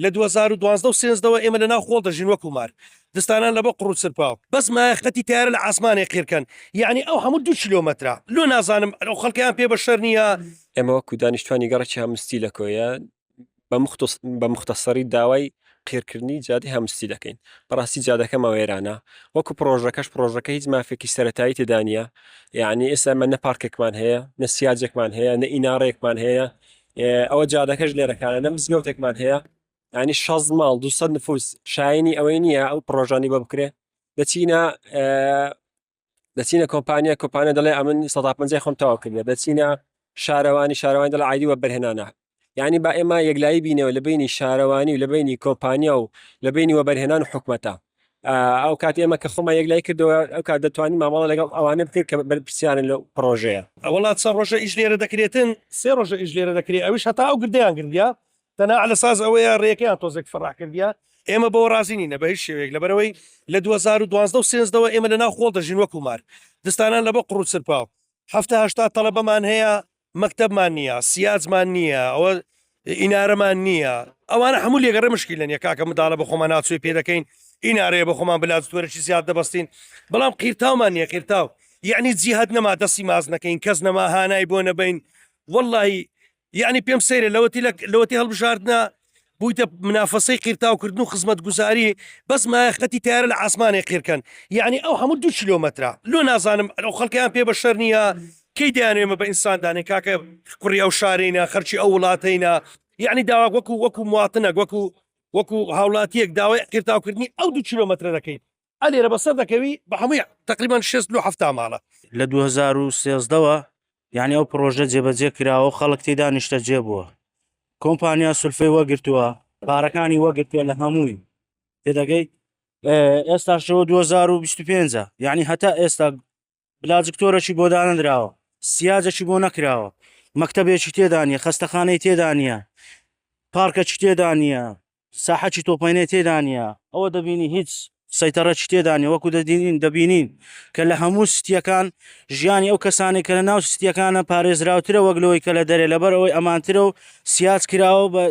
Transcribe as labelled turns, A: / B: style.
A: لە 2012 و 13ەوە ئێمە لە ناو خۆڵ دەژین وەکو مار دستانان لە بە قڕوت سرپاو بەس مایەخەتی تیارە لە ئاسمانێ قیرکەن یعنی ئەو هەموو 2 کیلۆمەترە لۆ نازانم ئەو خەڵکیان پێ بە شەر نییە.
B: ئێمە وەکو دانیشتوانی گەڕێکی هەمستی لە کۆیە بە مختصری داوای قیرکردنی جادی هەمستی دەکەین بەڕاستی جادەکەمە وێرانە وەکو پرۆژەکە هیچ مافێکی سەرەتایی تێدانە یعنی ئێستا ئەمە نە پارکێکمان هەیە نە سیاجێکمان هەیە نە ئیناڕێکمان هەیە ئەوە جادەکەش لێرەکانە نە مزگەوتێکمان هەیە ینی 6 ماڵ 200 نفوس شایانی ئەوەی نییە ئەو پرۆژانی بە بکرێ دەچینە کۆمپانیا دەڵێ ئەمن 150 خۆم تەواو کردێ دەچینە شارەوانی دەڵ عیدی وە بەرهێنانە یعنی با ئێمە یەکلایی بینەوە لە بینی شارەوانی و لە بینی کۆمپانیا و لە بینی وەبەرهێنان و حکومەتە ئەو کات ئێمە کە خۆمە یەکلای کردەوە ئەو کات دەتوانین مامەڵە لەگەڵ ئەوانە بکرد کە بەرپرسیارن لە پرۆژەیە
A: وڵات چەند ڕۆژە ئیش لێرە دەکرێتن 3 ڕۆژە ئیش لێرە دەکرێت ئەوش هەتا ئەو گردیان گردیا تەنها لە ساز ئەوەیە ڕێەکەیان تۆزێک فڕاح کردیا ئێمە بۆ ڕازی نینە بە هیچ شێوەیەک لەبەرەوەی لە 2012 و 13ەوە ئێمە لە ناو خۆڵ دەژین وەکو مار دستانان لە بە قڕوت سرپاو 70 تەڵەبەمان هەیە مەکتەبمان نییە سیاجمان نییە ئەوە ئینارەمان نییە ئەوانە هەموو لێگەڕێ مشکیلن یە کاکە منداڵە بە خۆمان ناچوی پێ دەکەین ئینارەیە بە خۆمان بلاتوەرەی زیاد دەبستین بەڵام قیرتاومان نییە قیرتاو یعنی جیهات نەما دەستی ماز نەکەین کەس نەما هانای بۆ نەبین واللهی یعنی پێم سەیرە لەوەتی هەڵبژاردنە بوویتە منافەسەی قیرتاوکردن و خزمەت گوزاری بەس مایەخەتی تیارە لە ئاسمانێ قیرکەن یعنی ئەو هەموو 2 کیلۆمەترە لۆ نازانم ئەو خەڵکیان پێ بە شەر نییە کەی دەیانێمە بە ئینساندانێ کاکە کوڕی ئەو شارینە خەرچی ئەو وڵاتەینە یعنی داوا وەکو مواتنەک وەکو هاوڵاتیەک داوای قیرتاوکردنی ئەو 2 کیلۆمەترە دەکەیت ئەلێرە بەسەر دەکەوی بە هەمووی تقریبان 6 ماڵە
C: لە 2013ەوە یعنی ئەو پرۆژە جێبەجێ کراوە خەڵک تێدا نیشتە جێ بووە کۆمپانیا سولفەی وەگرتووە پارەکانی وەگرتووە لە هەمووی تێدەگەی ئێستا شەوە 2025 یعنی هەتا ئێستا بلاجکتۆرەشی بۆ دانەدراوە سیاجەشی بۆ نەکراوە مەکتەبێکی تێدانە خەستەخانەی تێدانە پارکەکی تێدانە ساحەکی تۆپەینێ تێدانە ئەوە دەبینی هیچ سەیتەڕەکی تێدانێ وەکو دەبینین کە لە هەموو ستیەکان ژیانی ئەو کەسانی کە لە ناو ستیەکانە پارێزراوترە وەک لەوەی کە لە دەرێ لەبەر ئەوەی ئەمانترە و سیاج کراوە بە